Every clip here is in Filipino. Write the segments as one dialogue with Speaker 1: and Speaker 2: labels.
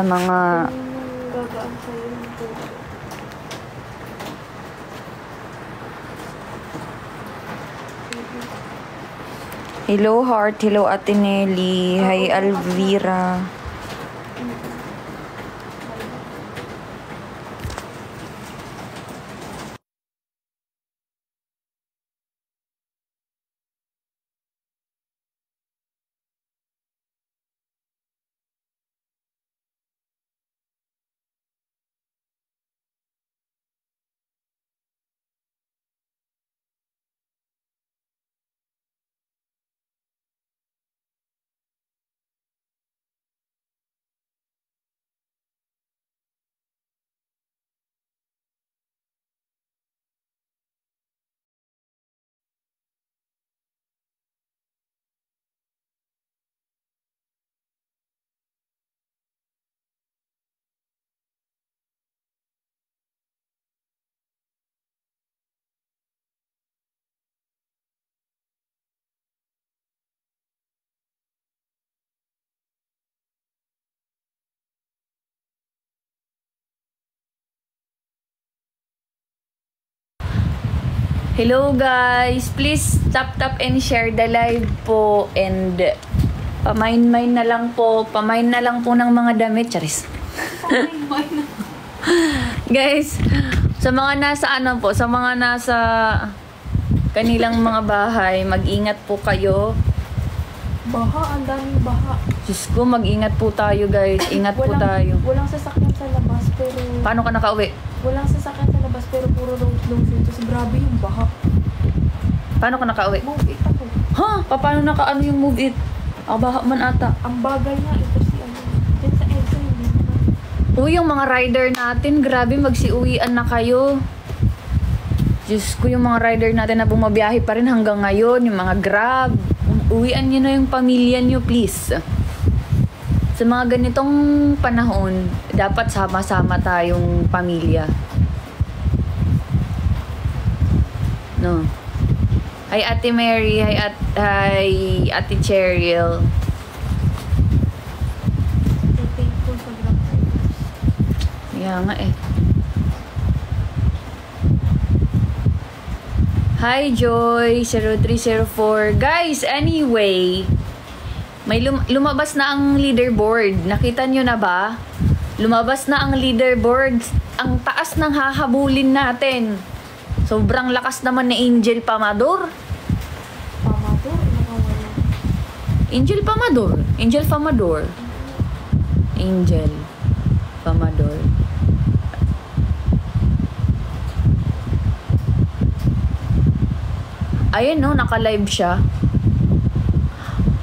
Speaker 1: Sa mga...
Speaker 2: gagaan sa'yo yung puso.
Speaker 1: Hello, Heart. Hello, Ate Nelly. Hi, Alvira. Hello guys, please tap and share the live po, and pamain na lang po ng mga damit, charis. Guys, sa mga nasa sa mga nasa kanilang mga bahay, mag-ingat po kayo.
Speaker 2: Baha, ang daming baha.
Speaker 1: Diyos ko, mag-ingat po tayo guys, ingat po tayo.
Speaker 2: Walang sasakyan sa labas, pero...
Speaker 1: Paano ka nakauwi?
Speaker 2: Walang sasakyan sa labas, pero puro road dito. Grabe yung baha.
Speaker 1: Paano ka nakauwi?
Speaker 2: Move it ako.
Speaker 1: Ha? Paano nakaano yung move it? Baha man ata.
Speaker 2: Ang bagal nga, ito si yan sa EDSA, hindi naman.
Speaker 1: Uy, yung mga rider natin, grabe, magsiuwian na kayo. Diyos ko, yung mga rider natin na bumabiyahe pa rin hanggang ngayon, yung mga Grab. Uwian nyo na yung pamilya nyo, please. Sa mga ganitong panahon, dapat sama-sama tayong pamilya. No. Hi, Ate Mary. Hi, Ate Cheryl.
Speaker 2: Thankful sa Grab drivers.
Speaker 1: Kaya nga eh. Hi, Joy. 0304. Guys, anyway, may lumabas na ang leaderboard. Nakita nyo na ba? Lumabas na ang leaderboard. Ang taas ng hahabulin natin. Sobrang lakas naman ni Angel Pamador.
Speaker 2: Pamador? Nakawala.
Speaker 1: Angel Pamador. Angel Pamador. Angel Pamador. Ayan no, naka-live siya.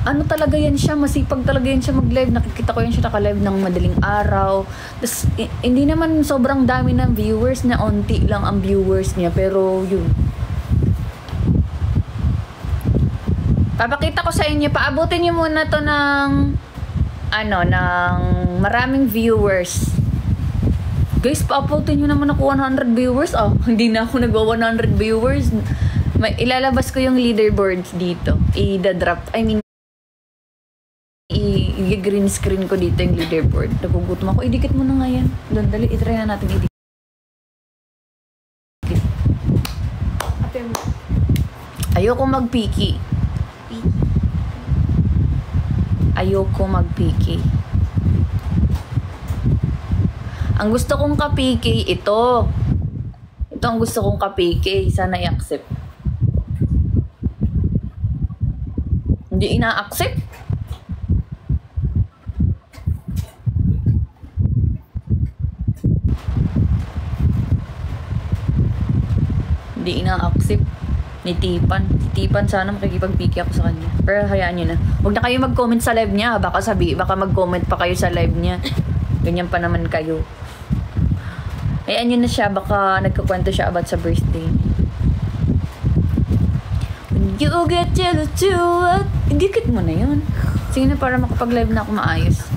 Speaker 1: Ano talaga yan siya, masipag talaga yan siya mag-live. Nakikita ko yan siya naka-live ng madaling araw. Tapos, hindi naman sobrang dami ng viewers, na onti lang ang viewers niya. Pero, yun. Papakita ko sa inyo, paabutin niyo muna to ng, ng maraming viewers. Guys, paabutin niyo naman ako 100 viewers. Hindi na ako nagawa 100 viewers. Ilalabas ko yung leaderboards dito. I-green screen ko dito yung leaderboard. Nagugutom ako. Idikit mo na nga yan. Doon, dali. I-try na natin idikit. Ayoko mag-piki. Ayoko mag-piki. Ang gusto kong ka-piki, ito. Ito ang gusto kong ka-piki. Sana i-accept. Hindi ina-accept. Hindi ina-accept ni Tipan. Si Tipan sana makikipag-piki ako sa kanya. Pero hayaan nyo na. Huwag na kayo mag-comment sa live niya. Baka mag-comment pa kayo sa live niya. Ganyan pa naman kayo. Hayaan nyo na siya. Baka nagkakwento siya about sa birthday. You get jealous too. Idikit mo na yun. Sige na, para makapag-live na ako maayos.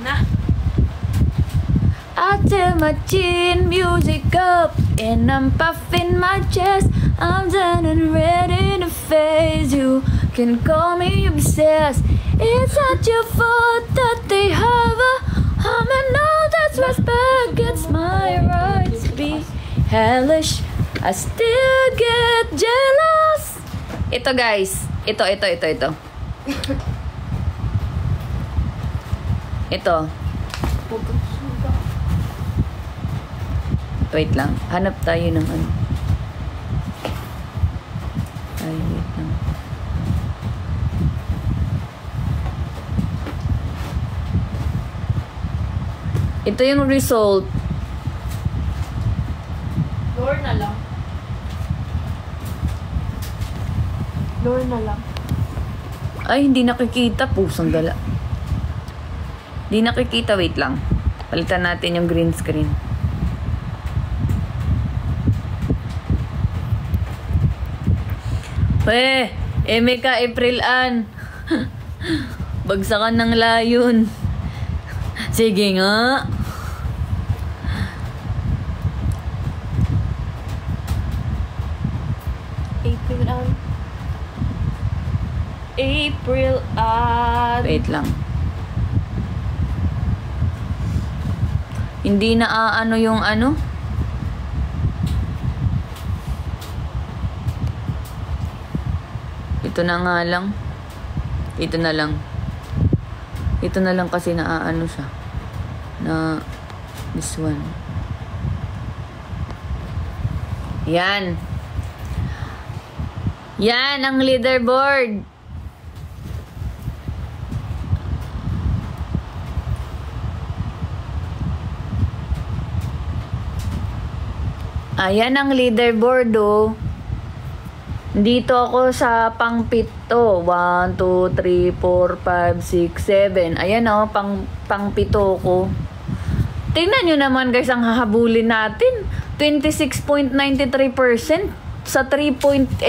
Speaker 2: Na.
Speaker 1: I tell my chin music up and I'm puffing my chest. I'm done and ready to face you. Can call me obsessed. It's not your fault that they have hellish. I still get jealous. Ito guys. Ito. Ito.
Speaker 2: Huwag kang suga.
Speaker 1: Wait lang. Hanap tayo ng ano. Ay, wait lang. Ito yung result.
Speaker 2: Lore na lang. Lore na lang.
Speaker 1: Ay, hindi nakikita. Pusang gala. Hindi nakikita. Wait lang. Palitan natin yung green screen. Emeka April Ann. Bagsakan ng layon. Sige nga.
Speaker 2: April at...
Speaker 1: Wait lang. Hindi na ano yung ano? Ito na nga lang. Ito na lang. Ito na lang kasi naaano siya. Na this one. Yan. Yan ang leaderboard. Ayan ang leaderboard, oh. Dito ako sa pang-pito. 1, 2, 3, 4, 5, 6, 7. Ayan, oh. Pang-pito ko. Tingnan nyo naman, guys, ang hahabulin natin. 26.93% sa 3.85%.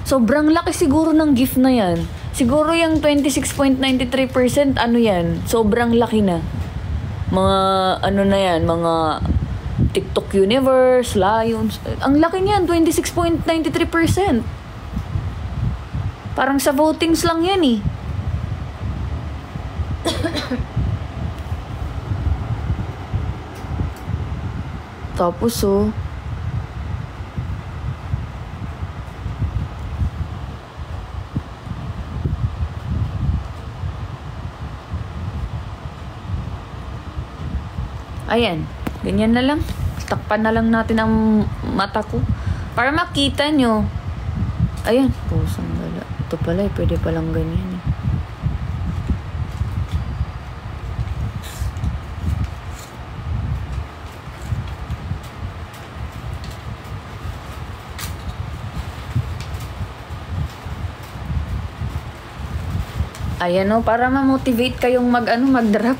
Speaker 1: Sobrang laki siguro ng gift na yan. Siguro yung 26.93%, ano yan? Sobrang laki na. Mga, ano na yan, mga... TikTok Universe, Lions. Ang laki niyan, 26.93%. Parang sa votings lang yan eh. Tapos oh. Ayan. Ganyan na lang. Takpan na lang natin ang mata ko. Para makita nyo. Ayan. Pusang gala. Ito pala eh. Pwede palang ganyan eh. Ayan o. Para ma-motivate kayong mag-drop.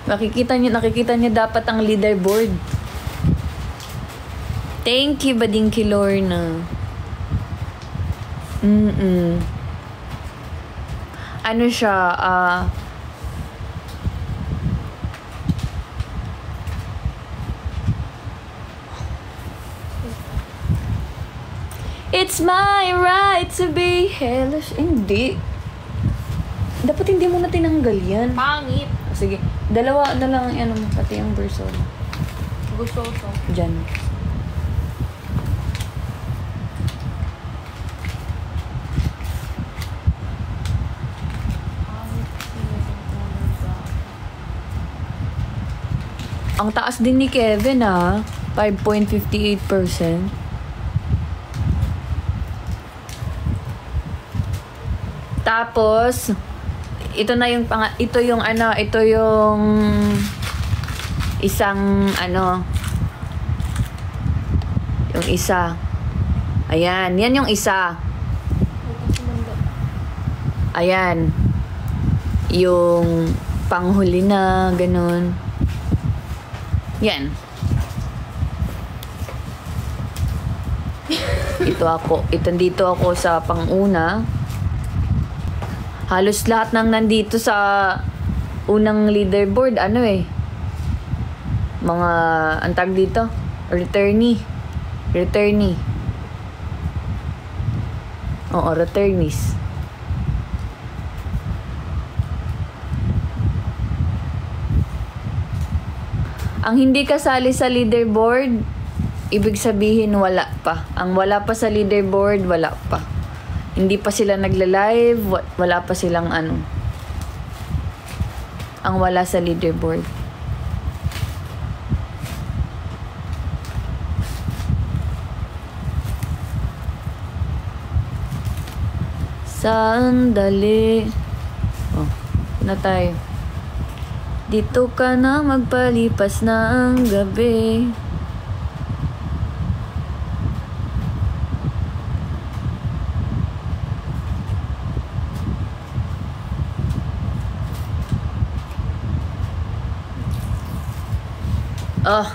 Speaker 1: Nakikita niyo dapat ang leaderboard. Thank you, Badingki Lorna. Ano siya, it's my right to be hellish. Hindi. Dapat hindi mo na tinanggal yan.
Speaker 2: Pangit.
Speaker 1: Sige. Dalawa na lang ano, pati ang verso.
Speaker 2: Gusto ko.
Speaker 1: Diyan. Ang taas din ni Kevin 5.58%. Tapos ito yung isang yung isa. Ayan, yan yung isa. Ayan. Yung panghuli na ganun. Yan. Dito ako sa panguna. Halos lahat ng nandito sa unang leaderboard, mga, antag dito, returnee. Oo, returnees. Ang hindi kasali sa leaderboard, ibig sabihin wala pa. Ang wala pa sa leaderboard, wala pa. Hindi pa sila nagla-live, wala pa silang ano. Ang wala sa leaderboard. Sandali. Oh, na tayo. Dito ka na magpalipas ng gabi. Oh.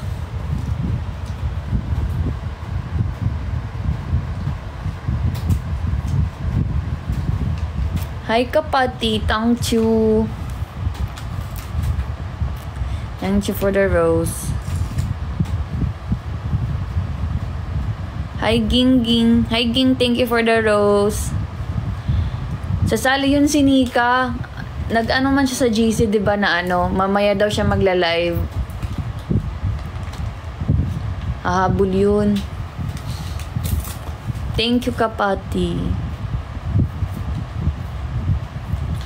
Speaker 1: Hi kapati, thank you. Thank you for the rose. Hi Ging. Hi Ging, thank you for the rose. Sasali yun si Nika. Nag-ano man siya sa GC, di ba, na ano, mamaya daw siya magla-live. Hahabol yun. Thank you, kapati.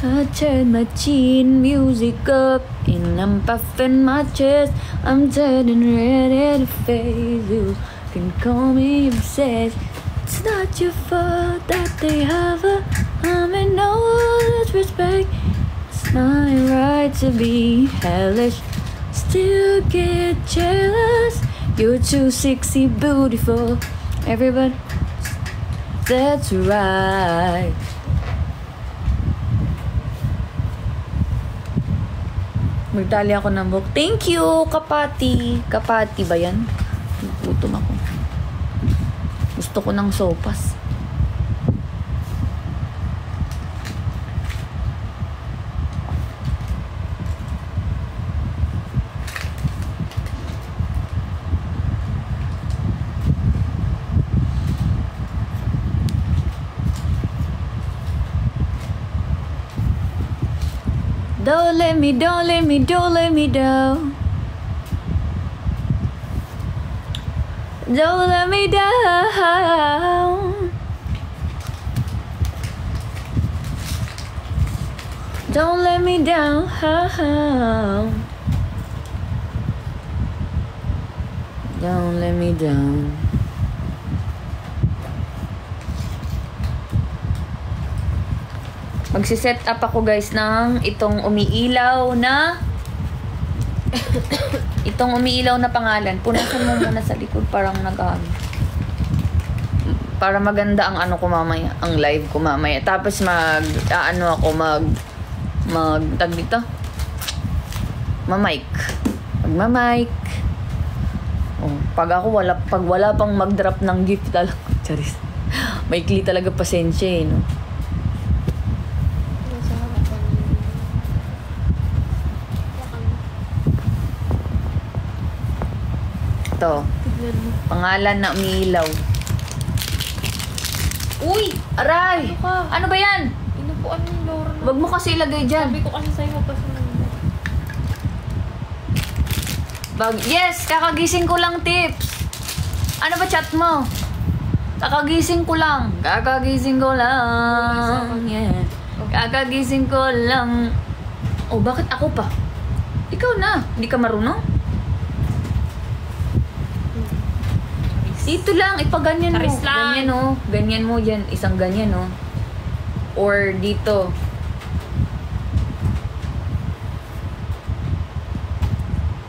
Speaker 1: I turn my chin music up and I'm puffing my chest. I'm turning ready to face you. Can call me obsessed. It's not your fault that they have a I'm in no disrespect. It's not right to be hellish. Still get jealous. You're too sexy, beautiful. Everybody, that's right. Magdali ako ng book. Thank you, kapati. Kapati ba yan? Nagutom ako. Gusto ko ng sopas. Don't let me down. Don't let me down. Don't let me down. Don't let me down. Magsiset up ako guys ng itong umiilaw na pangalan. Punasan mo muna sa likod parang para maganda ang ano ko mamaya, ang live ko mamaya. Tapos tag dito. Magma-mic. Oh, pag wala pang mag-drop ng gift talaga. Charis. Maikli talaga pasensya eh, no? Ito. Pangalan na umiilaw. Uy! Aray! Ano ba yan?
Speaker 2: Inupuan ng Laura na.
Speaker 1: Wag mo kasi ilagay dyan.
Speaker 2: Sabi ko kasi sa'yo pasunod.
Speaker 1: Yes! Kakagising ko lang, tips. Ano ba chat mo? Kakagising ko lang. Yeah. Kakagising ko lang. Oh, bakit ako pa? Ikaw na. Hindi ka marunong? Dito lang, ipaganyan mo. Ganyan o. Ganyan mo dyan. Isang ganyan o. Or dito.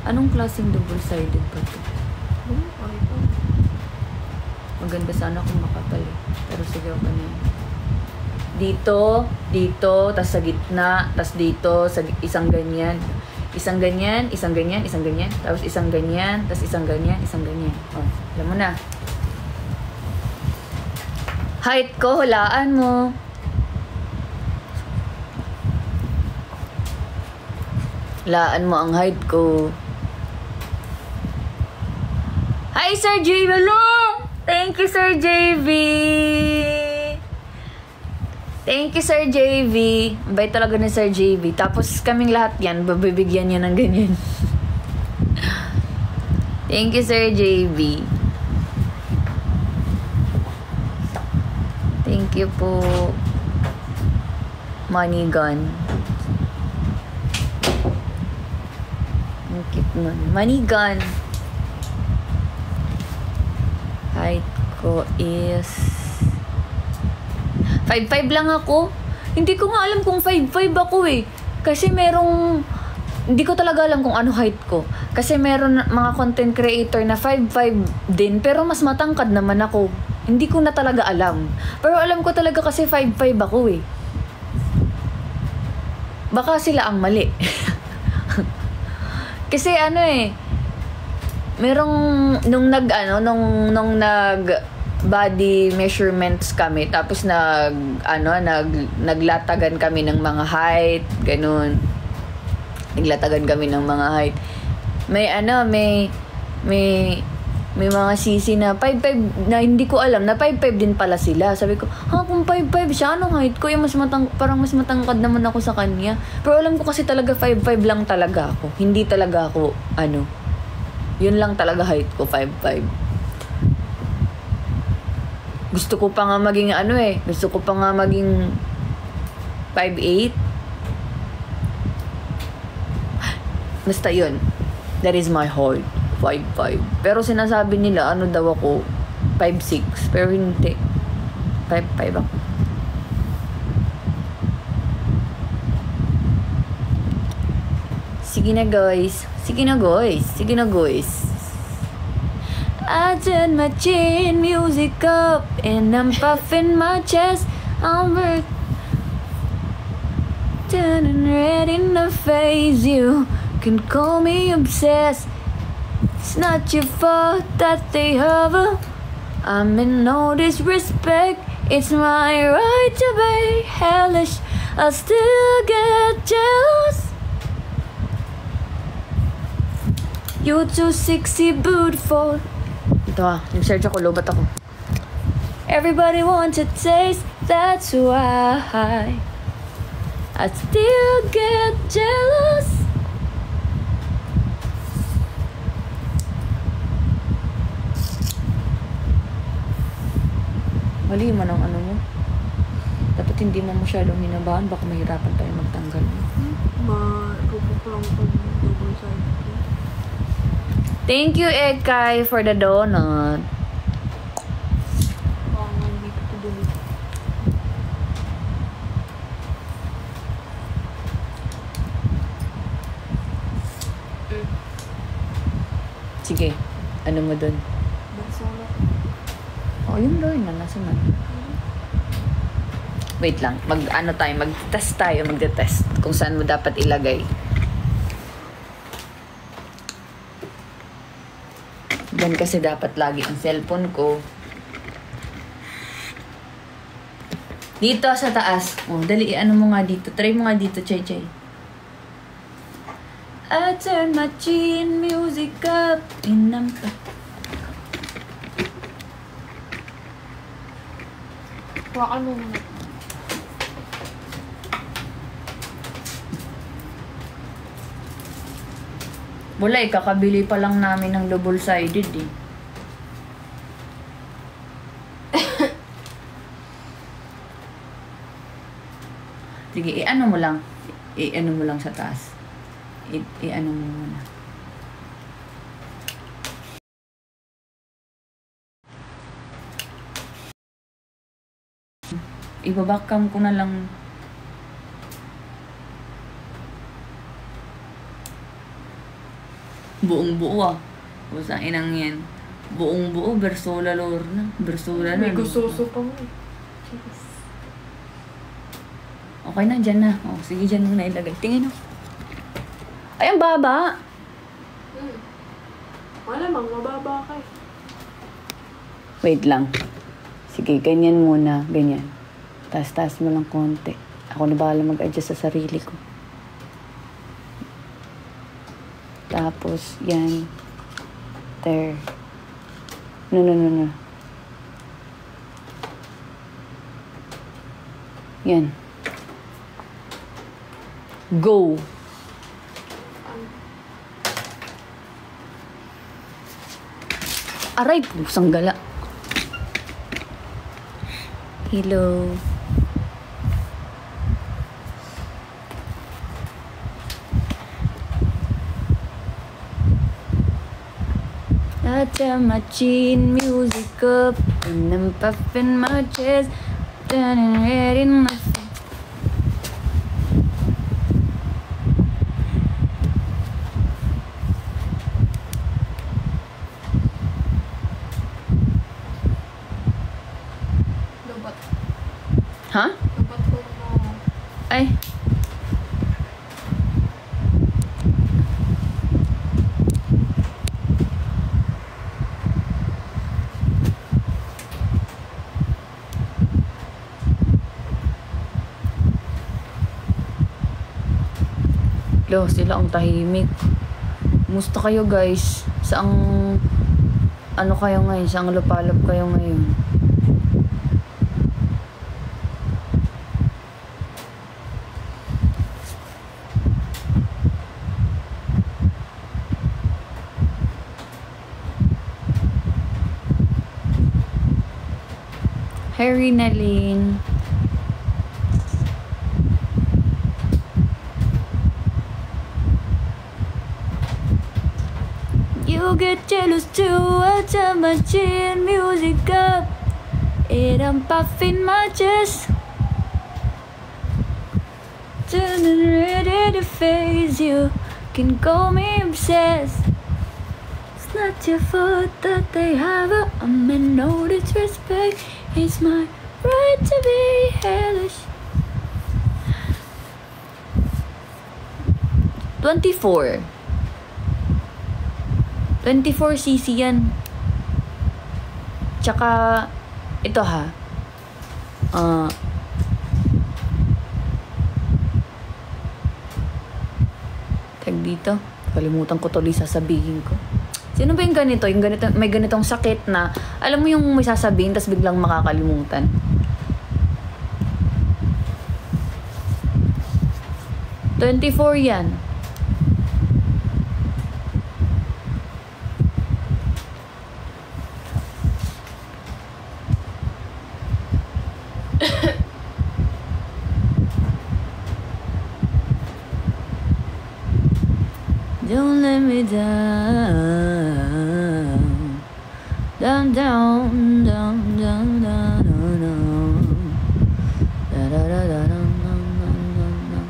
Speaker 1: Anong klaseng double-sided pa ito? Maganda sana kung makapal eh. Pero sige, okay na yun. Dito, tas sa gitna, tas dito, isang ganyan. Isang ganyan, isang ganyan, isang ganyan. Tapos isang ganyan, tapos isang ganyan, isang ganyan. Oh, alam mo na. Height ko, hulaan mo. Hulaan mo ang height ko. Hi, Sir JV! Hello! Thank you, Sir JV! Thank you, Sir JV. Bait talaga ni Sir JV. Tapos kaming lahat yan, babibigyan niya ng ganyan. Thank you, Sir JB. Thank you po. Money gun. Ang cute nun. Money gun. Height ko is 5'5" lang ako. Hindi ko nga alam kung 5'5" ako eh. Kasi hindi ko talaga alam kung ano height ko. Kasi meron mga content creator na 5'5" din, pero mas matangkad naman ako. Hindi ko na talaga alam. Pero alam ko talaga kasi 5'5" ako eh. Baka sila ang mali. Kasi merong nung nag body measurements kami, tapos naglatagan kami ng mga height, ganun. Naglatagan kami ng mga height. May mga sisi na 5'5", na hindi ko alam na 5'5" din pala sila. Sabi ko, kung 5'5" siya, anong height ko? Parang mas matangkad naman ako sa kanya. Pero alam ko kasi talaga 5'5" lang talaga ako. Hindi talaga ako, yun lang talaga height ko, 5'5". Gusto ko pa nga maging gusto ko pa nga maging 5'8". Basta yun. That is my height. 5'5". Pero sinasabi nila, daw ako, 5'6". Pero hindi. 5'5" ako. Sige na guys. Sige na guys. Sige na guys. I turn my chin music up and I'm puffing my chest. I'm turning red in the face. You can call me obsessed. It's not your fault that they hover. I'm in no disrespect. It's my right to be hellish. I still get jealous. You're too sexy, beautiful. Ito nag-search ako, lobat ako. Everybody wants a taste, that's why I still get jealous. Mali man ang mo. Dapat hindi mo masyadong hinabahan, baka mahirapan tayo magtanggal.
Speaker 2: Marupok lang ito double side.
Speaker 1: Thank you, Ekay, for the donut.
Speaker 2: Hindi ko ito dun.
Speaker 1: Sige, ano mo dun?
Speaker 2: Barcelona.
Speaker 1: Yun doon na, nasa man. Wait lang, mag-test tayo, mag-test kung saan mo dapat ilagay. Diyan kasi dapat lagi ang cellphone ko. Dito sa taas. Dali, mo nga dito. Try mo nga dito, Chay Chay. I turn my chin music up in number.
Speaker 2: Wakan mo muna.
Speaker 1: Wala kakabili pa lang namin ng double-sided eh. Sige, i-ano mo lang. I-ano mo lang sa taas. I-ano mo muna. Ibabakam ko na lang. Buong buo Usang inang yan. Buong buo, Bersola Lorna. Bersola na.
Speaker 2: May gusto pa mo eh.
Speaker 1: Okay na, dyan na. Sige, dyan mo na ilagay. Tingin mo. Ay, ang baba.
Speaker 2: Malamang, mababa ka eh.
Speaker 1: Wait lang. Sige, ganyan muna. Ganyan. Taas-taas mo lang konti. Ako na bahala mag-adjust sa sarili ko. Tapos, yan. There. No. Yan. Go. Aray, pusang gala. Hello. I turn my chin music up and I'm puffing my chest, turning red in my face.
Speaker 2: Lubat.
Speaker 1: Ha?
Speaker 2: Lubat ko mo.
Speaker 1: Ay. Lo, sila ang tahimik. Musta kayo guys? Saang ano kayo ngayon? Saang lupalop kayo ngayon? Harry Naline. You get jealous too. I turn my chin music up and I'm puffing my chest, turning red in the face. You can call me obsessed. It's not your fault that they have a man, no disrespect. It's my right to be hellish. 24 cc yan. Tsaka, ito ha. Tag dito. Kalimutan ko tuloy sasabihin ko. Sino ba yung ganito? Yung ganito, may ganitong sakit na, alam mo yung may sasabihin, tas biglang makakalimutan. "24 yan. Don't let me down, down, down, down, down, down, down, da da da da dum, dum, dum, dum, dum.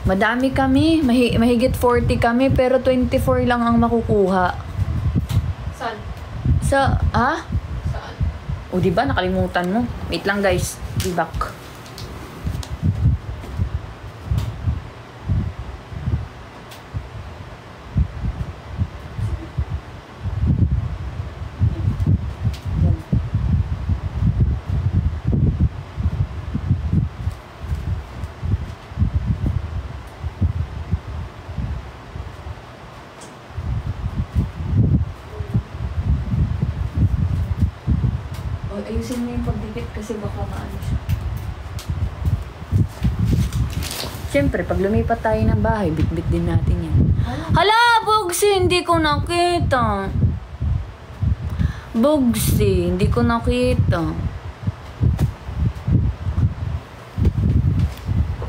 Speaker 1: Madami kami, mahigit 40 kami, pero 24 lang ang makukuha.
Speaker 2: Saan?
Speaker 1: Ha?
Speaker 2: Saan?
Speaker 1: O diba, nakalimutan mo. Wait lang guys, be back. Ayusin mo yung pagdikit kasi baka maano siya. Siyempre, pag lumipat tayo ng bahay, bit-bit din natin yan. Hala, Bugsi! Hindi ko nakita. Bugsi, hindi ko nakita.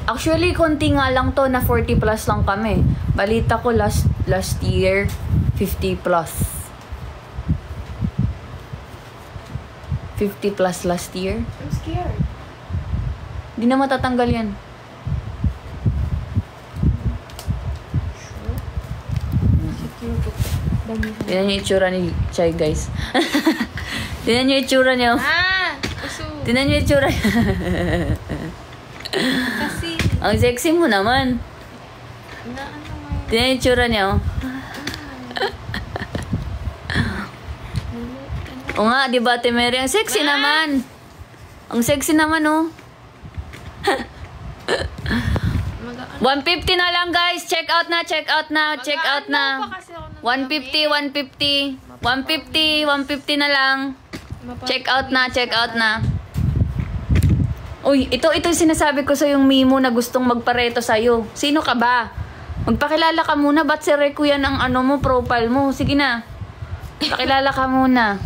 Speaker 1: Actually, konti nga lang to na 40 plus lang kami. Balita ko last year, 50 plus. 50 plus last year.
Speaker 2: I'm scared.
Speaker 1: Di na matatanggal yan.
Speaker 2: Sure? Secure ko. Damihan.
Speaker 1: Tignan niyo yung itsura ni Chai, guys. Tignan niyo yung itsura niya.
Speaker 2: Puso.
Speaker 1: Tignan niyo yung itsura niya.
Speaker 2: Kasi,
Speaker 1: Ang sexy mo naman.
Speaker 2: na ano ngayon?
Speaker 1: Tignan niyo yung itsura niya. O nga, di ba, Ate Mary? Ang sexy naman. Ang sexy naman, oh. 150 na lang, guys. Check out na, check out na, check out na. 150, 150. 150, 150 na lang. Check out na, check out na. Uy, ito yung sinasabi ko sa yung Mimo na gustong magpareto sa'yo. Sino ka ba? Magpakilala ka muna. Ba't si Reku yan ang ano mo, profile mo? Sige na. Pakilala ka muna.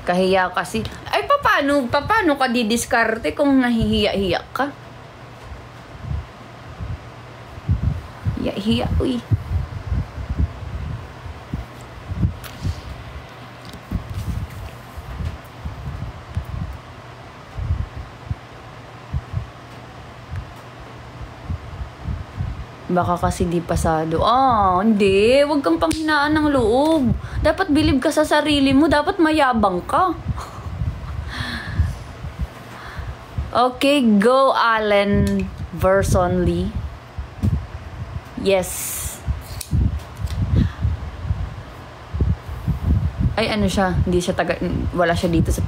Speaker 1: Kahiya kasi. Ay, paano ka didiskarte kung nahihiya-hiya ka? Hiya-hiya, uy. Baka kasi di pasado. Hindi. Huwag kang panghinaan ng loob. Dapat bilib ka sa sarili mo. Dapat mayabang ka. Okay, go Allen Versonly. Yes. Ay, ano siya? Hindi siya wala siya dito sa,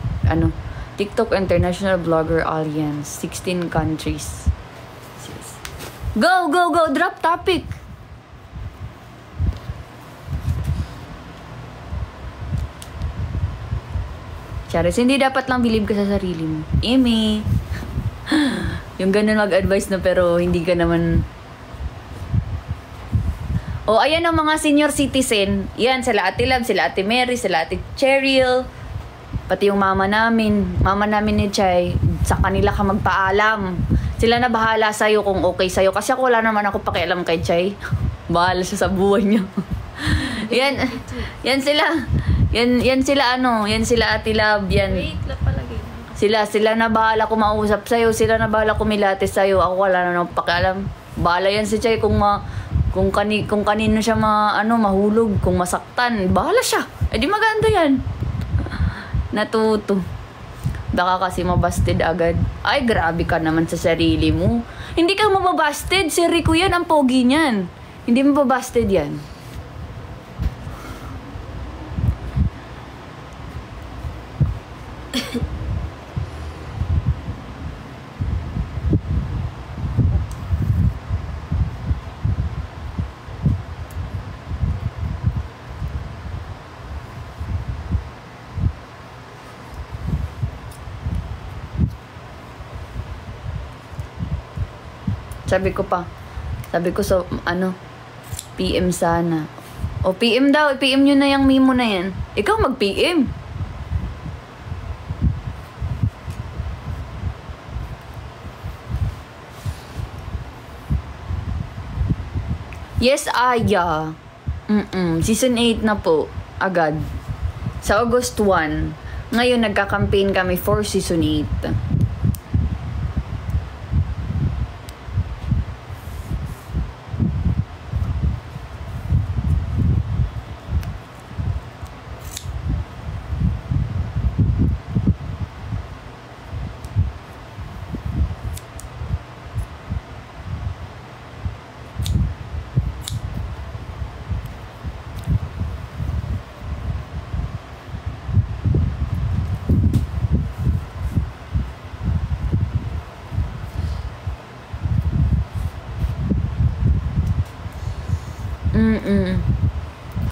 Speaker 1: TikTok International Blogger Alliance. 16 countries. Go, go, go! Drop topic! Charis, hindi dapat lang bilib ka sa sarili mo. Amy! Yung ganun mag-advise na pero hindi ka naman... ayan ang mga senior citizen. Yan, sila Ate Love, sila Ate Mary, sila Ate Cheryl. Pati yung mama namin. Mama namin ni Chay. Sa kanila ka magpaalam. Sila na bahala sa'yo kung okay sa'yo. Kasi ako wala naman ako pakialam kay Chay. Bahala siya sa buhay niya. yan sila. Yan sila Yan sila Ate Love. Yan.
Speaker 2: Wait, palagay.
Speaker 1: Sila na bahala kumausap sa'yo. Sila na bahala kumilates sa'yo. Ako wala naman ako pakialam. Bahala yan si Chay kung kanino siya mahulog, kung masaktan. Bahala siya. Di maganda yan. Natuto. Baka kasi mabasted agad. Ay, grabe ka naman sa sarili mo. Hindi ka mababasted. Si Rico yan, ang pogi niyan. Hindi mababasted yan. Sabi ko so, PM sana. PM daw, PM nyo na yung Mimo na yan. Ikaw mag-PM. Yes, Aya. Season 8 na po. Agad. Sa August 1. Ngayon, nagka-campaign kami for Season 8.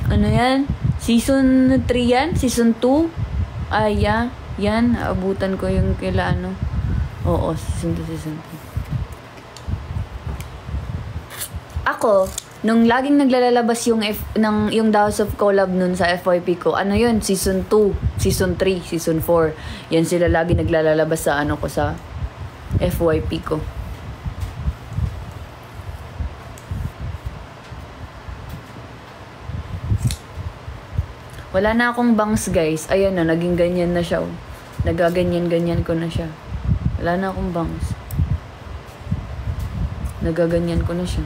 Speaker 1: Ano yan? Season 3 yan? Season 2? Ay, yan. Abutan ko yung kila Oo, season 2, season 2. Ako, nung laging naglalabas yung yung House of Collab nun sa FYP ko, yun? Season 2, Season 3, Season 4. Yan sila lagi naglalabas sa ko sa FYP ko. Wala na akong bangs, guys. Ayan na, naging ganyan na siya. Nagaganyan-ganyan ko na siya. Wala na akong bangs. Nagaganyan ko na siya.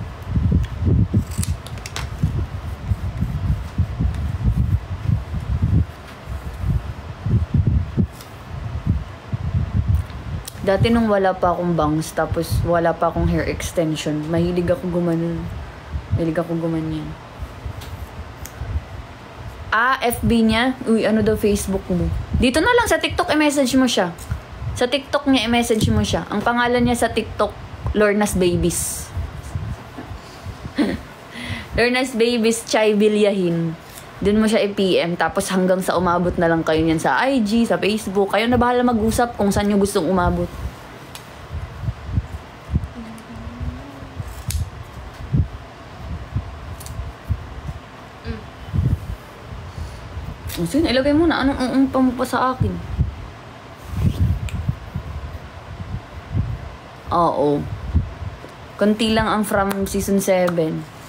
Speaker 1: Dati nung wala pa akong bangs, tapos wala pa akong hair extension, mahilig ako gumanon. Mahilig ako gumanyan. FB niya? Uy, ano daw Facebook mo? Dito na lang sa TikTok, i-message mo siya. Sa TikTok niya, i-message mo siya. Ang pangalan niya sa TikTok, Lorna's Babies. Lorna's Babies Chai Bilyahin. Doon mo siya i-PM, tapos hanggang sa umabot na lang kayo niyan sa IG, sa Facebook. Kayo na bahala mag-usap kung saan nyo gustong umabot. Sige, ilagay mo na. Anong umpa mo pa sa akin? Oo. Konti lang ang from season 7.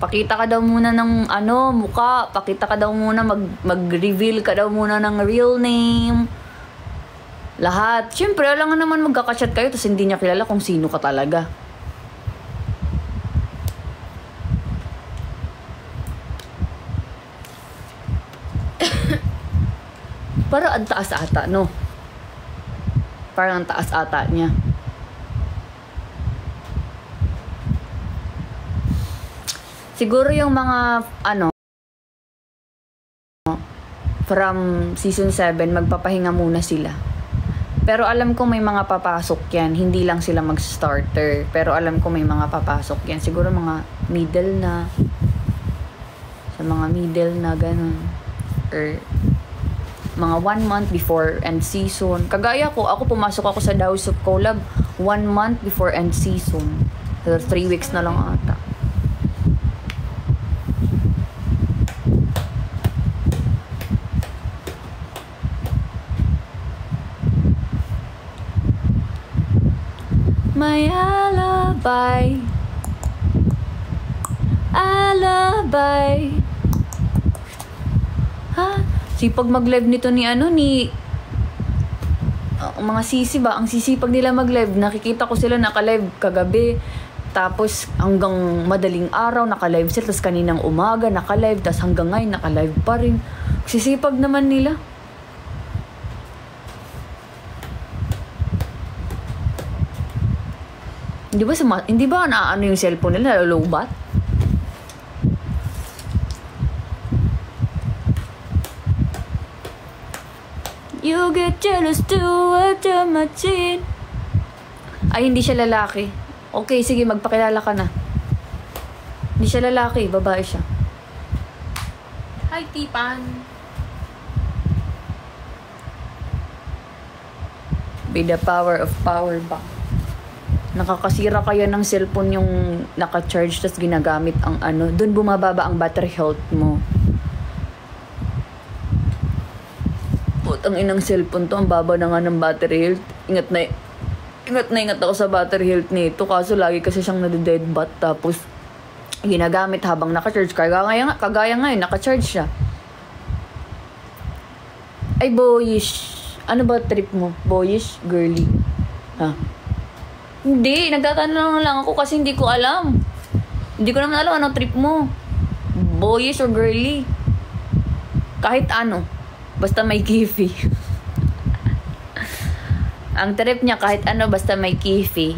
Speaker 1: Pakita ka daw muna ng mukha. Pakita ka daw muna, mag-reveal ka daw muna ng real name. Lahat. Siyempre, alam nga naman magkakachat kayo tapos hindi niya kilala kung sino ka talaga. Parang ang taas ata, no? Parang ang taas ata niya. Siguro yung mga, from season 7, magpapahinga muna sila. Pero alam ko may mga papasok yan. Hindi lang sila mag-starter. Pero alam ko may mga papasok yan. Siguro mga middle na. Sa mga middle na, ganun. Or mga 1 month before end season. Kagaya ko, ako pumasok ako sa House of Collab 1 month before end season. So, 3 weeks na lang ata. My alibi. Alibi. Ha? Sipag mag-live nito ni mga sisi ba? Ang sisipag nila mag-live. Nakikita ko sila naka-live kagabi. Tapos hanggang madaling araw naka-live sila. Tapos kaninang umaga naka-live. Tapos hanggang ngayon naka-live pa rin. Sisipag naman nila. Hindi ba naano yung cellphone nila? Lalobat? You get jealous too at the machine. Ay, hindi siya lalaki. Okay, sige, magpakilala ka na. Hindi siya lalaki, babae siya.
Speaker 2: Hi, Tipan.
Speaker 1: By the power of power bank. Nakakasira kaya ng cellphone yung naka-charge tapos ginagamit ang doon bumababa ang battery health mo. Ang inang cellphone to, ang baba na nga ng battery health. Ingat na ako sa battery health nito. Kaso lagi kasi siyang nade-deadbat. Tapos, ginagamit habang naka-charge. Kagaya ngayon, naka-charge siya. Ay, boyish. Ano ba trip mo? Boyish? Girly? Ha? Hindi. Nagtatanong lang ako kasi hindi ko alam. Hindi ko naman alam ano trip mo. Boyish or girly? Kahit ano. Basta may kifi. Ang trip niya kahit ano basta may kifi.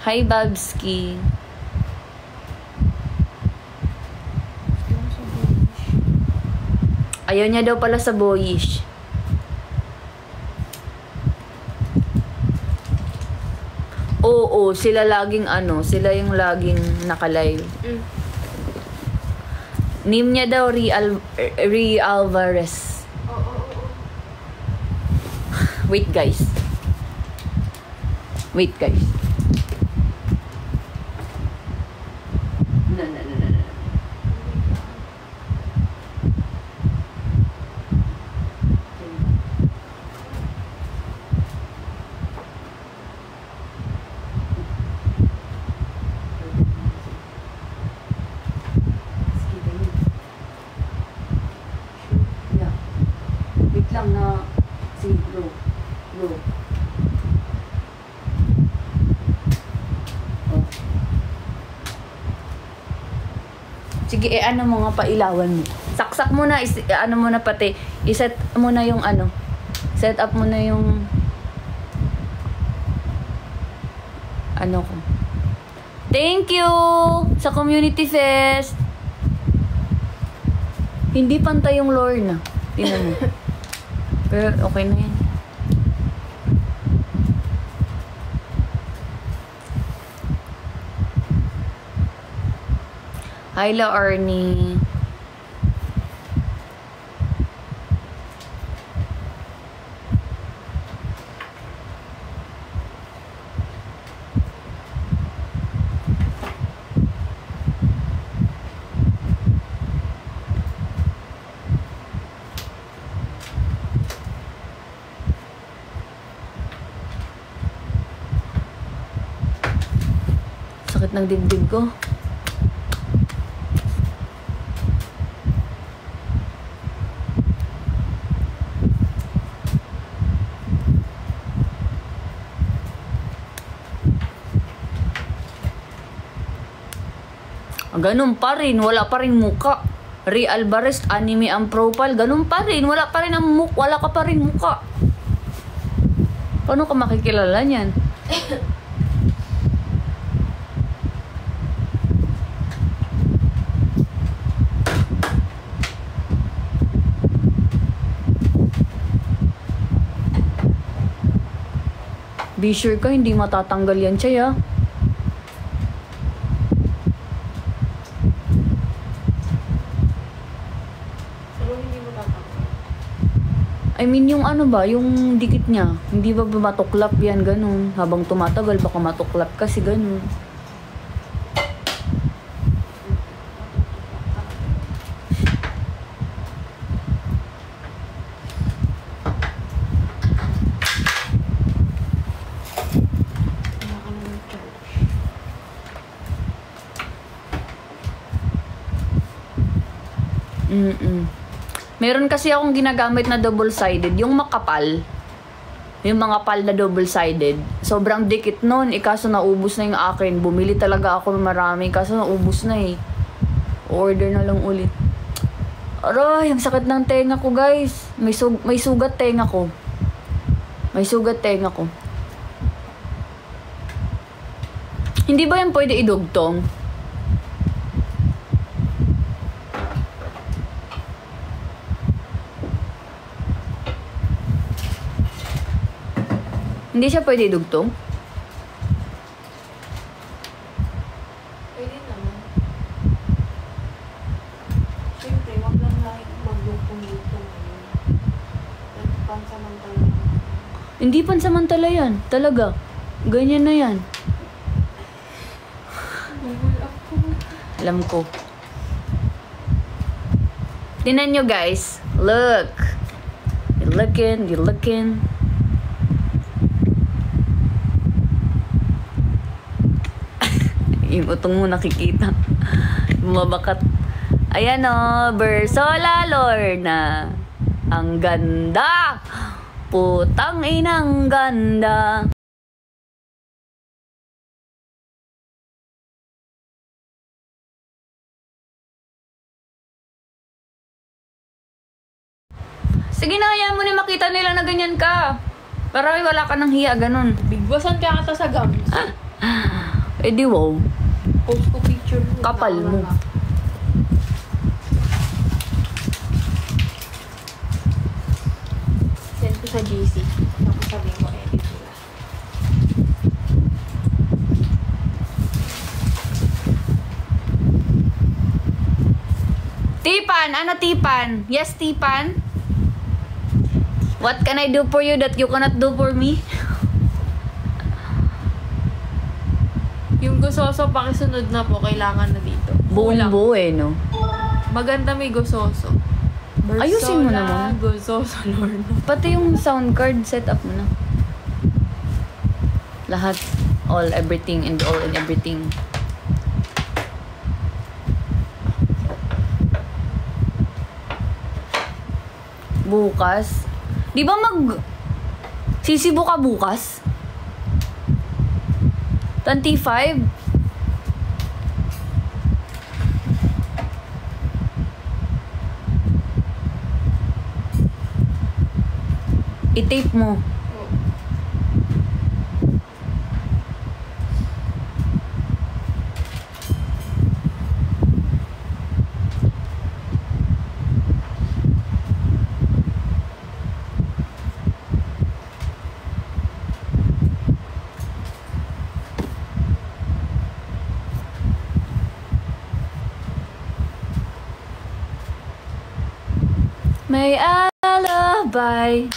Speaker 1: Hi, Babski. Ayaw niya daw pala sa boyish. Oo, sila yung laging naka-live. Name niya daw Ri Alvarez. Wait guys. No. Lang na si bro. Sige, ano mo nga pailawan mo. Saksak mo na, ano mo na pati. I-set mo na yung ano. Set up mo na yung ano ko. Thank you sa community fest. Hindi pantay yung Lorna. Tingnan mo. Pero okay na yan. Hi, La Arnie. Sakit ng dibdib ko. Ganun pa rin, wala pa rin muka. Ray Alvarez, anime ang profile, ganun pa rin, wala pa rin ang wala ka pa rin muka. Paano ka makikilala niyan? Be sure ka, hindi matatanggal yan, Chay, ha? I mean, yung ano ba, yung dikit niya, hindi ba matuklap yan, ganun. Habang tumatagal, baka matuklap kasi ganun. Meron kasi akong ginagamit na double-sided, yung makapal. Yung mga pal na double-sided. Sobrang dikit nun, kaso naubos na yung akin. Bumili talaga ako ng marami, kaso naubos na eh. Order na lang ulit. Aray, ang sakit ng tenga ko, guys. May sugat tenga ko. May sugat tenga ko. Hindi ba yan pwede idugtong? Hindi siya pwede idugtong?
Speaker 2: Pwede naman. Siyempre, wag lang like magdugtong-dugtong ngayon. Pansamantala.
Speaker 1: Hindi pansamantala yan. Talaga. Ganyan na yan.
Speaker 2: Google ako.
Speaker 1: Alam ko. Tingnan nyo, guys. Look. You're looking. Yung utong mo nakikita. Bumabakat. Ayan o, Bersola Lorna. Ang ganda. Putang inang ganda. Sige na, hayaan mo na makita nila na ganyan ka. Para wala ka ng hiya, ganun.
Speaker 2: Bigwasan ka ata sa gums.
Speaker 1: Eh di wow.
Speaker 2: Post ko picture mo.
Speaker 1: Kapal mo.
Speaker 2: Send ko sa GC. Tapos sabihin mo, edit nila.
Speaker 1: Tipan! Ano Tipan? Yes, Tipan? What can I do for you that you cannot do for me?
Speaker 2: Yung gusoso, pakisunod na po, kailangan na dito. Kulang.
Speaker 1: Buo eh, no?
Speaker 2: Maganda may gusoso.
Speaker 1: Ayusin mo naman.
Speaker 2: Gusoso, Lord.
Speaker 1: Pati yung sound card, set up mo na. Lahat. All, everything, and all, and everything. Bukas? Di ba sisibo ka bukas? 25? I-tape mo. May alabay.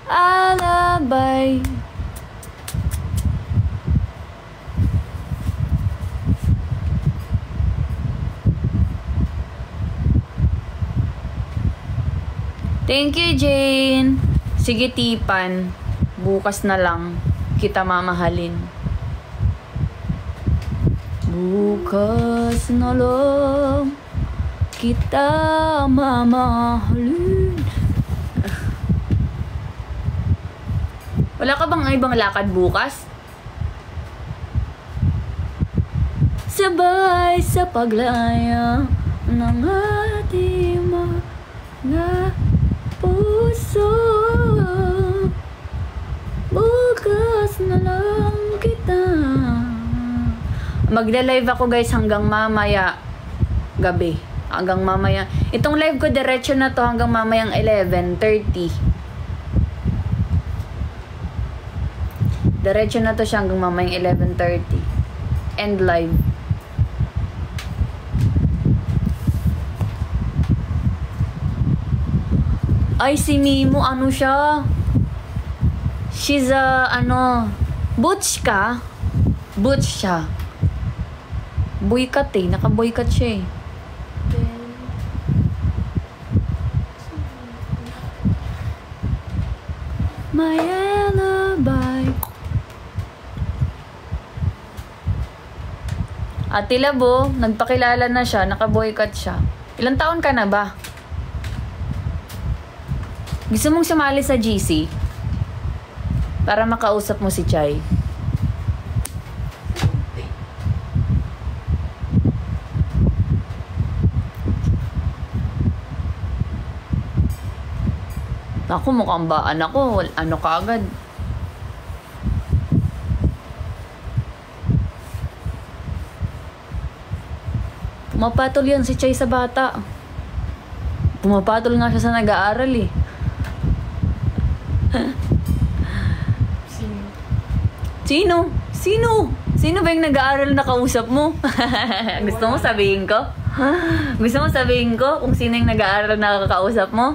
Speaker 1: Alabay. Thank you, Jane. Sige, Tipan. Bukas na lang kita mamahalin. Bukas na lang kita mamahalin. Wala ka bang ibang lakad bukas? Sabay sa paglaya ng ating mga puso. Bukas na lang kita. Magla-live ako guys hanggang mamaya gabi. Hanggang mamaya. Itong live ko diretso na to hanggang mamayang 11:30. Diretso na to siya hanggang mamayang 11:30. End live. Ay, si Mimo, ano siya? She's a, butch ka? Butch siya. Boycott eh. Naka-boycott siya eh. My alibi. Ate Labo, nagpakilala na siya, naka-boycott siya. Ilang taon ka na ba? Gusto mong sumali sa GC? Para makausap mo si Chay. Ako, mukhang baan ako. Ano ka agad? Pumapatol yan si Chay sa bata. Pumapatol nga siya sa nag-aaral eh. Sino? Sino? Sino ba yung nag-aaral na kausap mo? Gusto mo sabihin ko? Gusto mo sabihin ko kung sino yung nag-aaral na kakausap mo?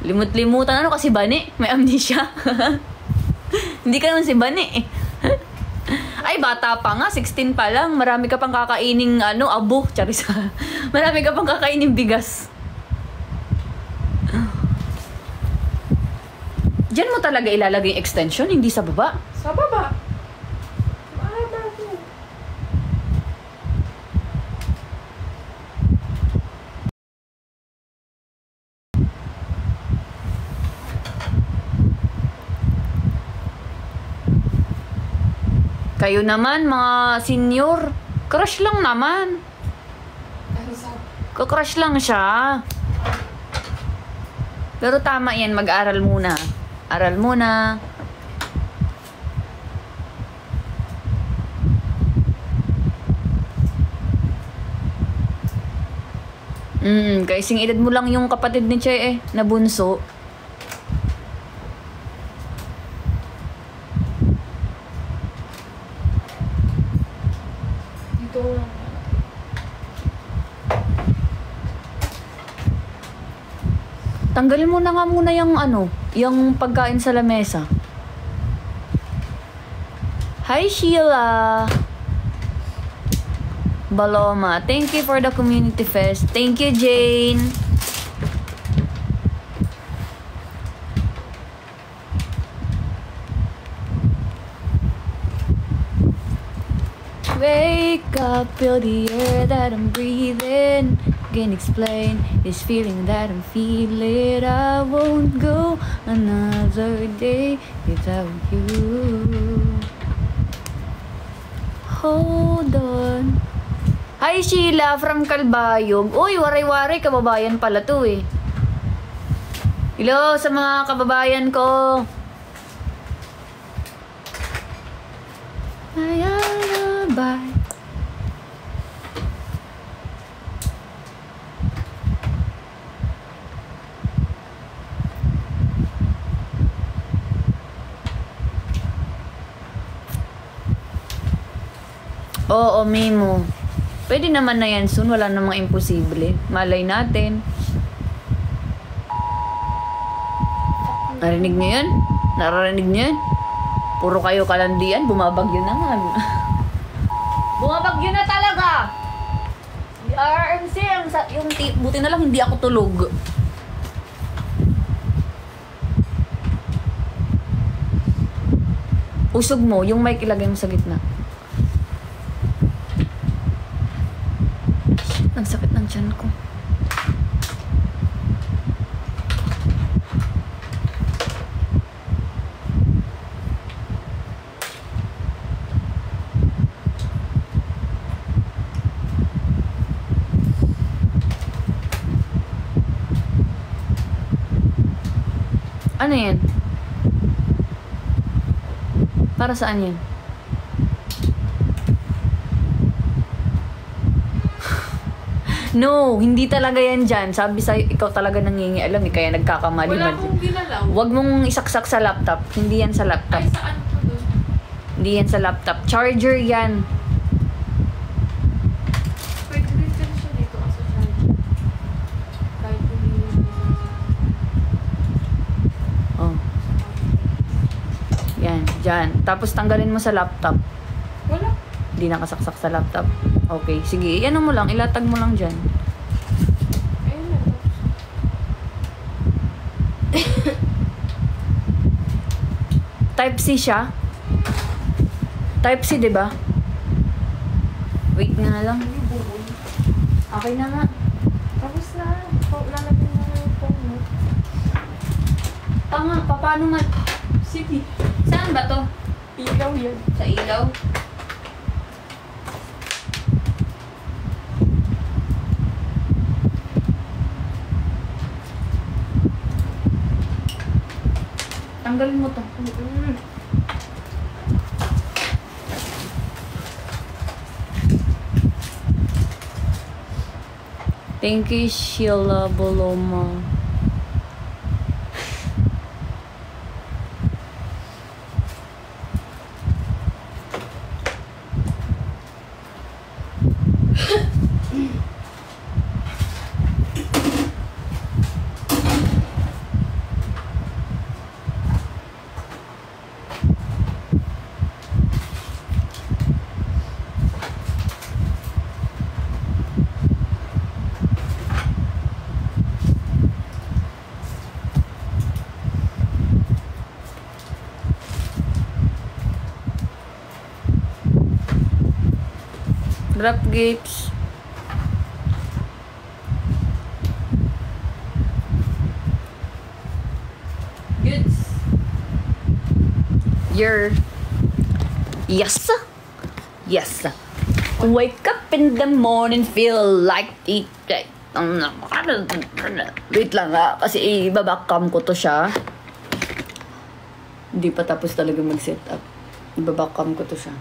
Speaker 1: Limut-limutan. Ano kasi Bani? May amnesia. Hindi ka naman si Bani. Ay, bata pa nga. 16 pa lang. Marami ka pang kakaining abo. Charis. Marami ka pang kakaining bigas. Diyan mo talaga ilalagay yung extension, hindi sa baba?
Speaker 2: Sa baba. Mahaba ko.
Speaker 1: Kayo naman, mga senior. Crush lang naman.
Speaker 2: Ano sabi?
Speaker 1: Crush lang siya. Pero tama yan, mag-aral muna. Aral muna. Kasing edad mo lang yung kapatid ni Che na bunso.
Speaker 2: Dito lang.
Speaker 1: Tanggalin mo na nga muna yung pagkain sa lamesa. Hi, Sheila. Baloma. Thank you for the community fest. Thank you, Jane. Wake up, feel the air that I'm breathing. Can't explain this feeling that I'm feeling. I won't go another day without you. Hold on. Hi Sheila from Calbayog. Uy, waray-waray, kababayan pala to eh. Hello sa mga kababayan ko. Ay, alabay. Oo, Mimo. Pwede naman na yan soon. Wala namang imposible. Malay natin. Narinig niyo yun? Nararinig niyo yun? Puro kayo kalandian. Bumabagyo na nga. Bumabagyo na talaga! RMC, buti na lang hindi ako tulog. Usog mo. Yung mic ilagay mo sa gitna. Ang sakit ng tiyan ko. Ano yan? Para saan yan? No, hindi talaga yan dyan. Sabi sa'yo, ikaw talaga nangingialam eh, kaya nagkakamali.
Speaker 2: Wala akong ginalaw.
Speaker 1: Huwag mong isaksak sa laptop. Hindi yan sa laptop.
Speaker 2: Ay, saan ko doon?
Speaker 1: Hindi yan sa laptop. Charger yan.
Speaker 2: Pwede din kasi siya dito as a charger. Kahit hindi yun.
Speaker 1: Oh. Yan, dyan. Tapos tanggalin mo sa laptop.
Speaker 2: Wala.
Speaker 1: Hindi nakasaksak sa laptop. Okay, sige. Ano mo lang, ilatag mo lang dyan.
Speaker 2: Ayun na.
Speaker 1: Type C siya. Type C, di ba? Wait nga lang. Okay na nga.
Speaker 2: Tapos na. Lalagyan na lang yung phone mo.
Speaker 1: Tanga, paano nga?
Speaker 2: Sige.
Speaker 1: Saan ba to?
Speaker 2: Ilaw yan.
Speaker 1: Sa ilaw? Tanggalin mo to. Thank you, Sheila Boloma. Drop gates. Goods. Yes. Yes. Wake up in the morning, feel like it. Wait lang ha, kasi ibabakcam ko to siya. Hindi pa tapos talaga mag-set up. Ibabakcam ko to siya.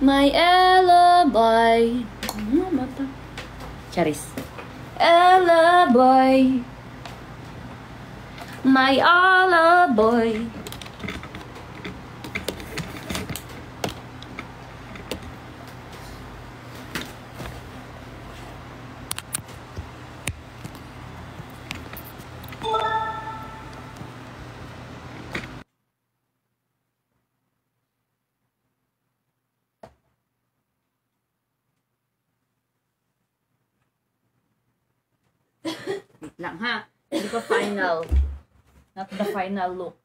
Speaker 1: My alibi. Ano ba ito? Charis. Alibi. My alibi. Wait lang ha. Hindi pa final. Not the final look.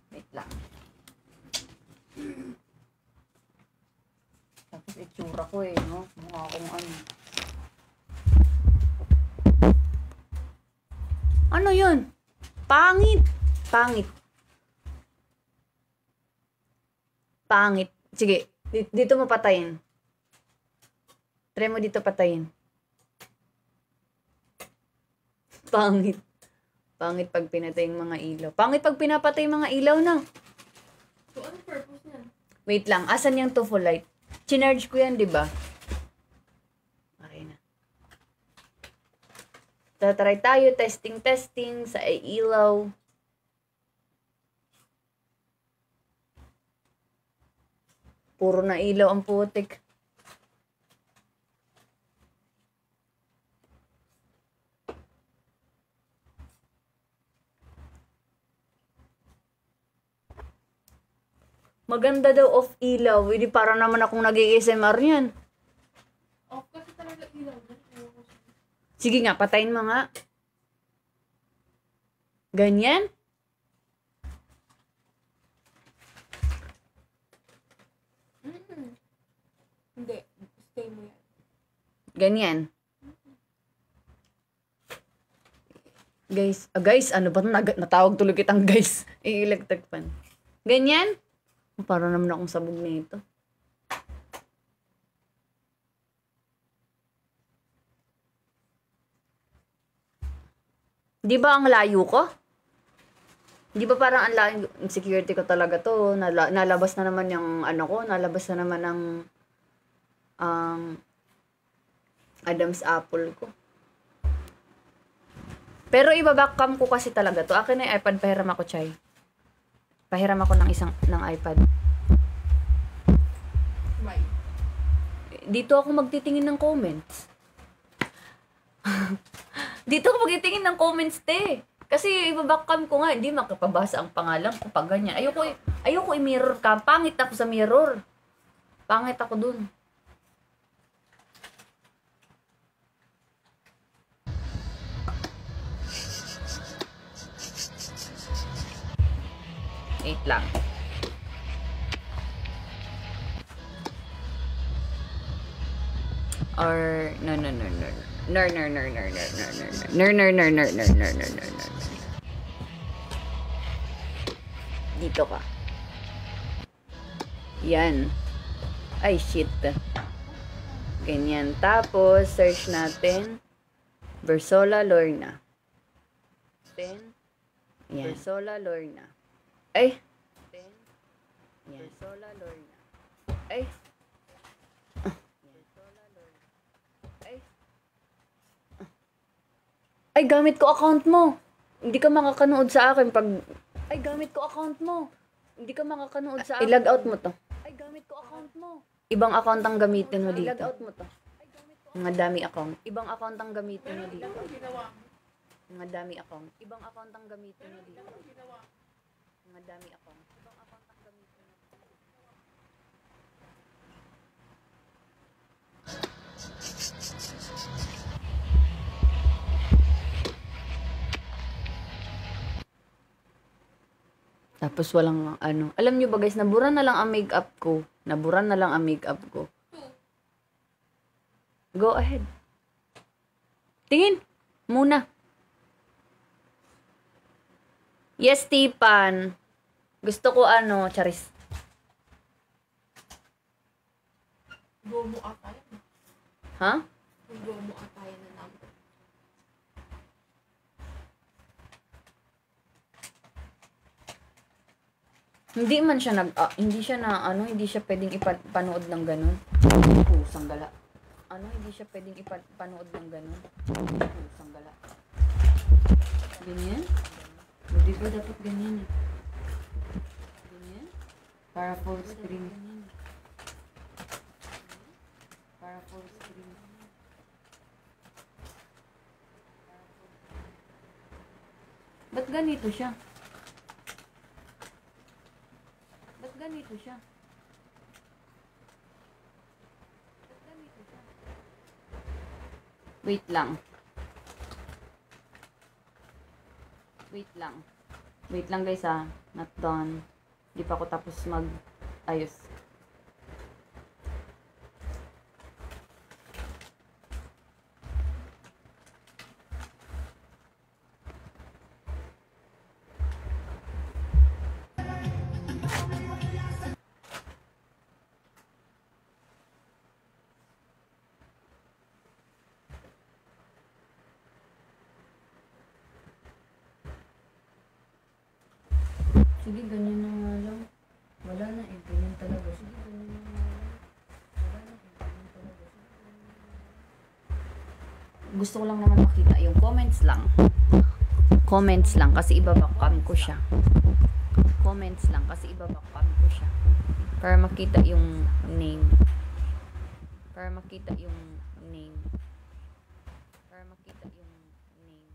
Speaker 1: Wait lang. Tapos itsura ko eh, no? Mukha akong ano. Ano yun? Pangit. Pangit. Pangit. Sige, dito mo patayin. Try mo dito patayin. Pangit. Pangit pag pinatay yung mga ilaw. Pangit pag pinapatay yung mga ilaw na.
Speaker 2: So, ano purpose niyan?
Speaker 1: Wait lang, asan yung Tofo light? Chinarge ko yan, di ba? Okay na. Tatry tayo, testing sa ilaw. Puro na ilaw ang putik. Maganda daw off ilaw. Hindi para naman akong nag-ASMR yan.
Speaker 2: Off kasi talaga ilaw.
Speaker 1: Sige nga, patayin mo nga. Ganyan?
Speaker 2: Hindi. Stay mo yan.
Speaker 1: Ganyan. Guys, ano ba? Natawag tuloy kitang guys. I-electric fan. Ganyan? Para naman akong sabog nito. Di ba ang layo ko? Di ba parang ang layo, security ko talaga to. Nalabas na naman yung ano ko, nalabas na naman ang Adam's apple ko. Pero ibabackcam ko kasi talaga to. Akin na yung iPad, pahiram ako, Chay. Pahiram ako ng iPad.
Speaker 2: May.
Speaker 1: Dito ako magtitingin ng comments. Dito ako magtitingin ng comments, te. Kasi ibabackcam ko nga, hindi makapabasa ang pangalan ko pag ganyan. Ayoko i-mirror cam. Pangit ako sa mirror. Pangit ako dun. Wait lang. Or no. Dito ka. Yan. Ay, shit. Ganyan. Tapos, search natin. Bersola Lorna. Then, yan. Bersola Lorna. Ay. Then, yan. Bersola Lorna. Ay. Ay, gamit ko account mo. Hindi ka makakanood sa akin pag... Ay, gamit ko account mo. Hindi ka makakanood sa akin. I-log out mo to. Ay, gamit ko account mo. Ibang account ang gamitin mo dito. I-log out mo to. Mga dami account. Ibang account ang gamitin mo dito. Mga dami account. Ibang account ang gamitin mo dito. Mga dami account. Ibang account ang gamitin mo dito. Tapos walang ano. Alam nyo ba guys, nabura na lang ang makeup ko. Nabura na lang ang makeup ko. Go ahead. Tingin. Muna. Yes, Tipan. Gusto ko ano, Charis.
Speaker 2: Bomo ata yan.
Speaker 1: Ha?
Speaker 2: Bomo ata yan na number.
Speaker 1: Hindi man siya hindi siya na ano, hindi siya pwedeng ipanood ng ganun. Pusang gala. Ano, hindi siya pwedeng ipanood ng ganun. Pusang gala. Ganyan? Hindi ba dapat ganyan eh? Ganyan? Para full screen. Para full screen. Ba't ganito siya? Ba't ganito siya? Ba't ganito siya? Wait lang. Wait lang. Wait lang guys ha. Not done. Di pa ako tapos mag-ayos. Sige, ganyan na nga lang. Wala na eh. Ganyan talaga. Sige, ganyan na nga lang. Wala na eh. Ganyan talaga. Gusto ko lang naman makita yung comments lang. Comments lang kasi ibabakam ko siya. Comments lang kasi ibabakam ko siya. Para makita yung name. Para makita yung name. Para makita yung name.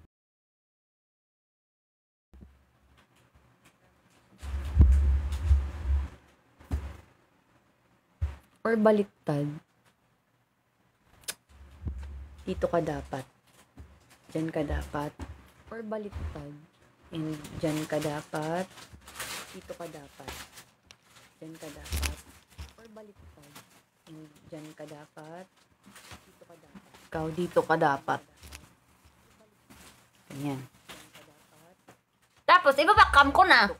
Speaker 1: Or baliktad. Dito ka dapat. Diyan ka dapat. Or baliktad. And diyan ka dapat. Dito ka dapat. Diyan ka dapat. Or baliktad. And diyan ka dapat. Dito ka dapat. Ikaw dito ka dapat. Ganyan. Tapos, ibabakam ko na.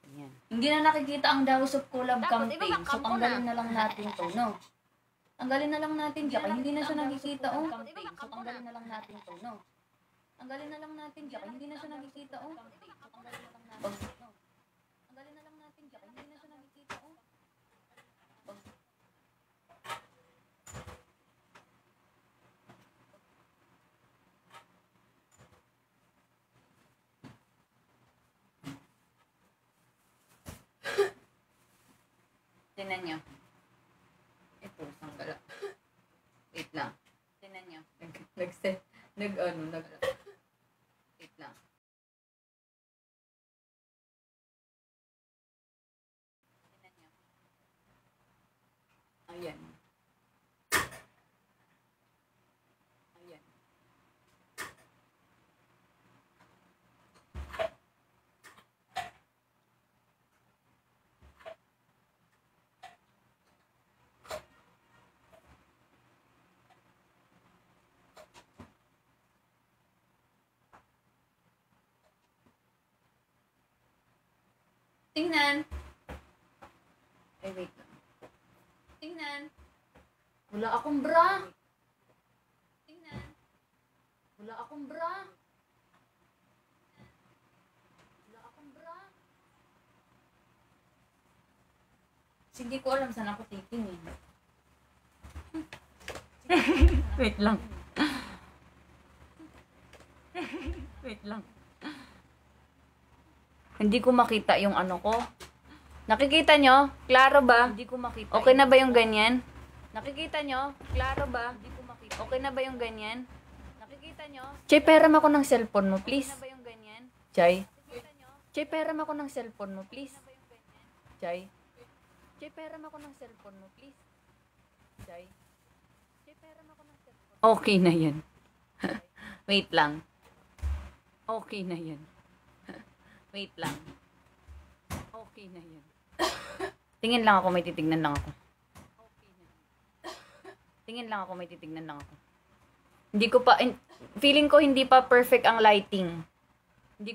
Speaker 1: Ganyan. Hindi na nakikita ang Daos of Collab campaign. So, tanggalin na lang natin to, no? Tanggalin na lang natin siya. Hindi na siya nakikita, oh. So, tanggalin na lang natin to, no? Tanggalin na lang natin siya. Hindi na siya nakikita, oh. So, tanggalin na lang natin, no? Tanggalin na lang natin siya. Hindi na siya nakikita, oh. Tinan nyo. Ito, sanggala. Wait lang. Tinan nyo. Nag-set. Wait lang. Tinan nyo. Ayan. Ayan. Tingnan. Ay, wait lang. Tingnan. Wala akong bra. Tingnan. Wala akong bra. Wala akong bra. Hindi ko alam saan ako titingin. Wait lang. Wait lang. Hindi ko makita yung ano ko. Nakikita nyo? Klaro ba? Hindi ko makita. Okay na ba yung ganyan? Nakikita nyo? Klaro ba? Hindi ko makita. Okay na ba yung ganyan? Nakikita nyo? Chay, peram ako ng cellphone mo, please. Okay na ba yung ganyan? Chay? Chay, peram ako ng cellphone mo, please. Chay? Chay, peram ako ng cellphone mo, please. Chay? Chay, peram ako ng cellphone. Okay na yan. Wait lang. Okay na yan. Wait lang. Okay na yan. Tingin lang ako, may titignan lang ako. Okay na yan. Tingin lang ako, may titignan lang ako. Hindi ko pa, feeling ko hindi pa perfect ang lighting. Hindi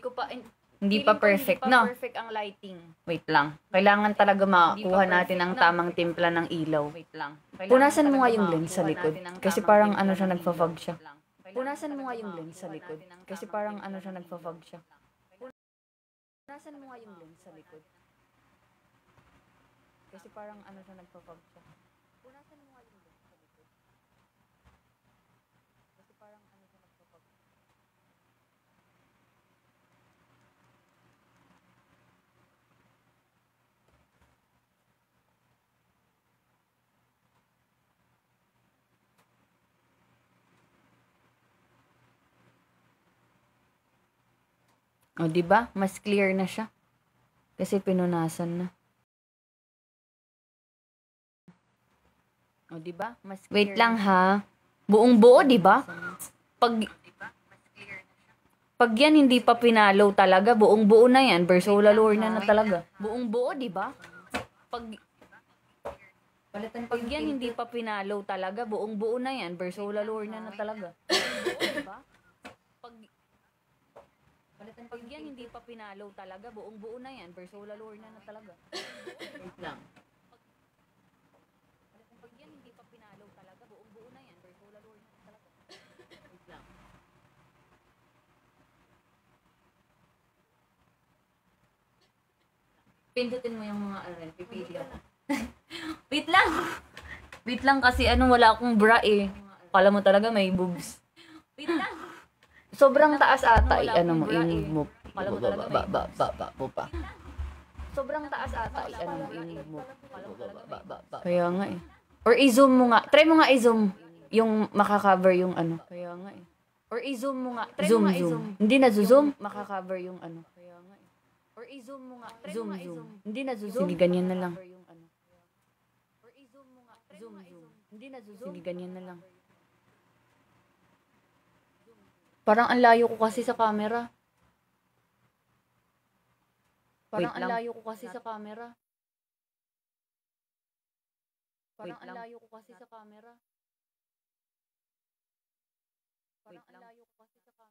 Speaker 1: pa perfect, no? Perfect ang lighting. Wait lang. Kailangan talaga makuha natin ang tamang timpla ng ilaw. Wait lang. Punasan mo nga yung lens sa likod. Kasi parang ano siya, nagfa-fog siya. Punasan mo nga yung lens sa likod. Kasi parang ano siya, nagfa-fog siya. Punasan mo nga yung lens sa likod. Kasi parang ano siya, nagpa-fog siya. Punasan mo nga yung lens sa likod. Kasi parang ano siya, nagpa-fog siya. O, diba? Mas clear na siya. Kasi pinunasan na. O, diba? Mas clear. Wait lang ha. Buong buo, diba? Pag yan hindi pa pinalo talaga, buong buo na yan. Bersola Lorna na talaga. Buong buo, diba? Pag yan hindi pa pinalo talaga, buong buo na yan. Bersola Lorna na talaga. Diba? Pag yan hindi pa pinalo talaga, buong buo na yan. Bersola Lorna na talaga. Wait lang. Pag yan hindi pa pinalo talaga, buong buo na yan. Bersola Lorna na talaga. Wait lang. Pindutin mo yung mga ano, pipili ako. Wait lang! Wait lang kasi wala akong bra eh. Kala mo talaga may boobs. Wait lang! Sobrang taas ata mo, i-move mo. Kala mo talaga may boobs. Sobrang taas ata mo, i-move mo. Kaya nga eh. Or i-zoom mo nga. Try mo nga i-zoom yung makaka-cover yung ano. Kaya nga eh. Or i-zoom mo nga. Zoom. Hindi na zoom, makaka-cover yung ano. Kaya nga eh. Or i-zoom mo nga. Zoom. Hindi na zoom. Sige, ganyan na lang. Or i-zoom mo nga. Zoom. Hindi na zoom. Sige, ganyan na lang. Parang ang layo ko kasi sa camera. Parang ang layo ko kasi sa camera. Parang ang layo ko kasi sa camera. Parang ang layo ko kasi sa camera.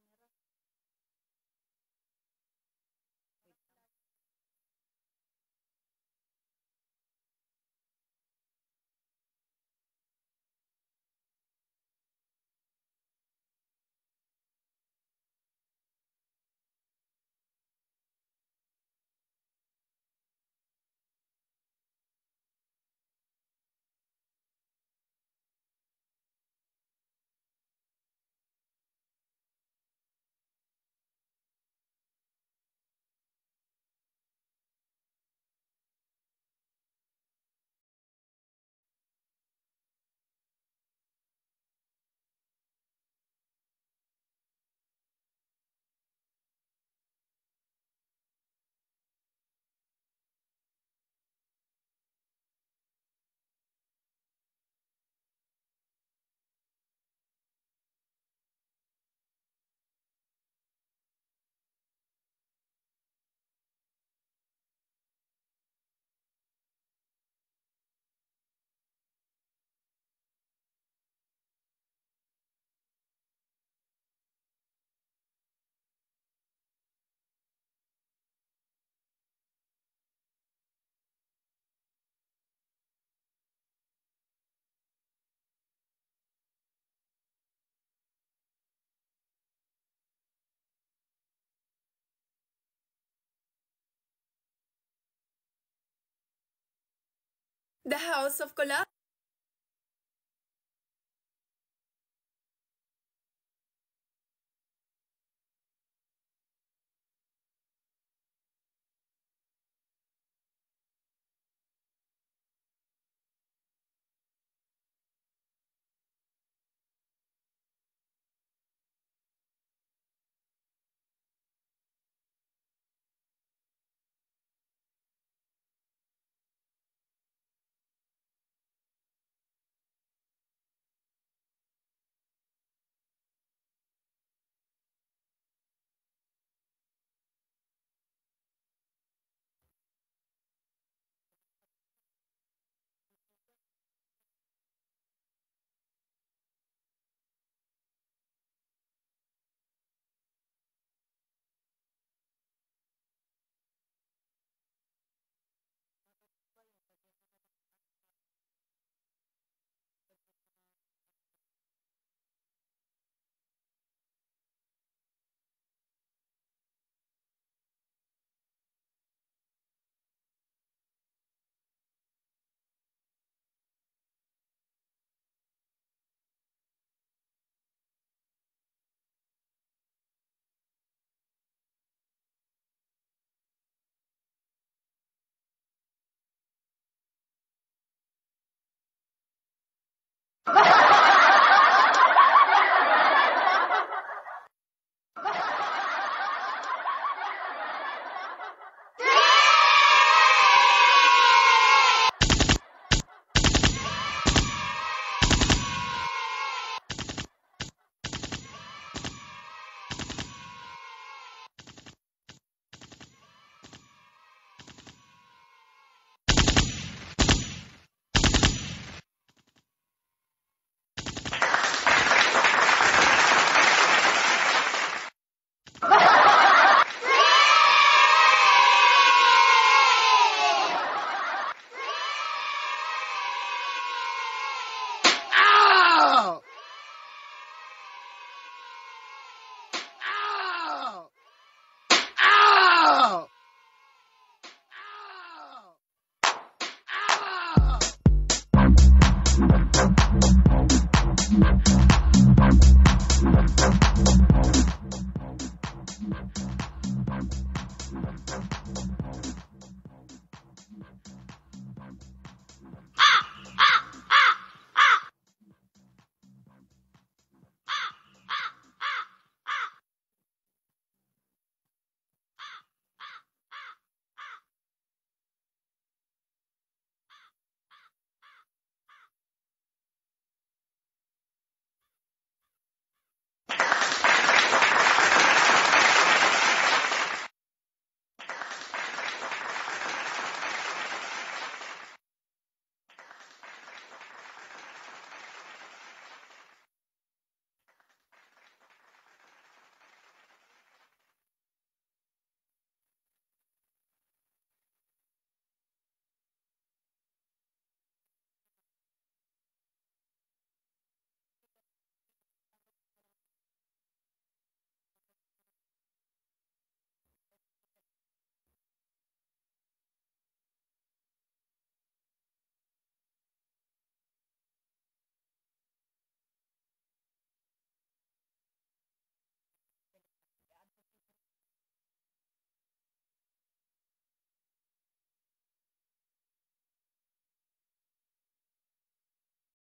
Speaker 3: The House of Collab.